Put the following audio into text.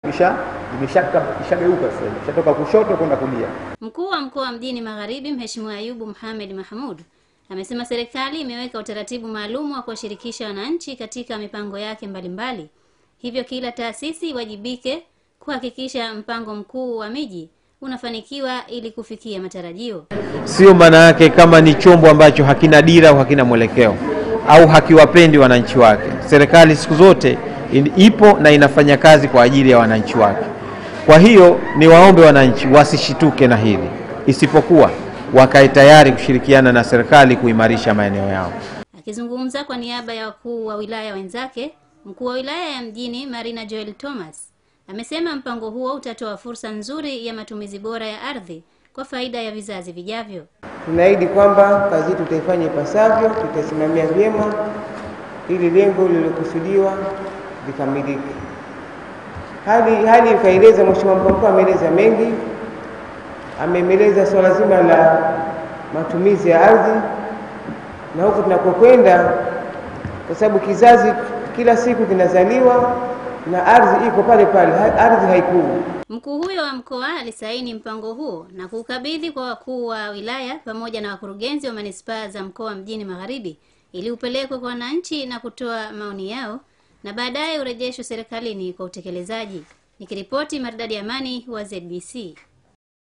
Imeshageuka sasa, imeshatoka kushoto kwenda kulia. Mkuu wa mkoa Mjini Magharibi Mheshimiwa Ayubu Mohamed Mahmud amesema serikali imeweka utaratibu maalum wa kuwashirikisha wananchi katika mipango yake mbalimbali. Hivyo kila taasisi iwajibike kuhakikisha mpango mkuu wa miji unafanikiwa ili kufikia matarajio. Sio maana yake kama ni chombo ambacho hakina dira au hakina mwelekeo au hakiwapendi wananchi wake. Serikali siku zote ipo na inafanya kazi kwa ajili ya wananchi wake. Kwa hiyo ni waombe wananchi wasishituke na hili, isipokuwa wakae tayari kushirikiana na serikali kuimarisha maeneo yao. Akizungumza kwa niaba ya wakuu wa wilaya wenzake, mkuu wa wilaya ya Mjini Marina Joel Thomas amesema mpango huo utatoa fursa nzuri ya matumizi bora ya ardhi kwa faida ya vizazi vijavyo. Tunaahidi kwamba kazi tutaifanya ipasavyo, tutasimamia vyema ili lengo lililokusudiwa likamilike. Hali ikaeleza, Mheshimiwa Mkuu ameeleza mengi, ameeleza swala zima la matumizi ya ardhi na huko tunakokwenda, kwa sababu kizazi kila siku kinazaliwa na ardhi iko pale pale, ardhi haikui. Mkuu huyo wa mkoa alisaini mpango huo na kukabidhi kwa wakuu wa wilaya pamoja na wakurugenzi wa manispaa za mkoa Mjini Magharibi ili upelekwe kwa wananchi na kutoa maoni yao na baadaye urejeshwe serikalini kwa utekelezaji. Nikiripoti Maridadi Amani wa ZBC.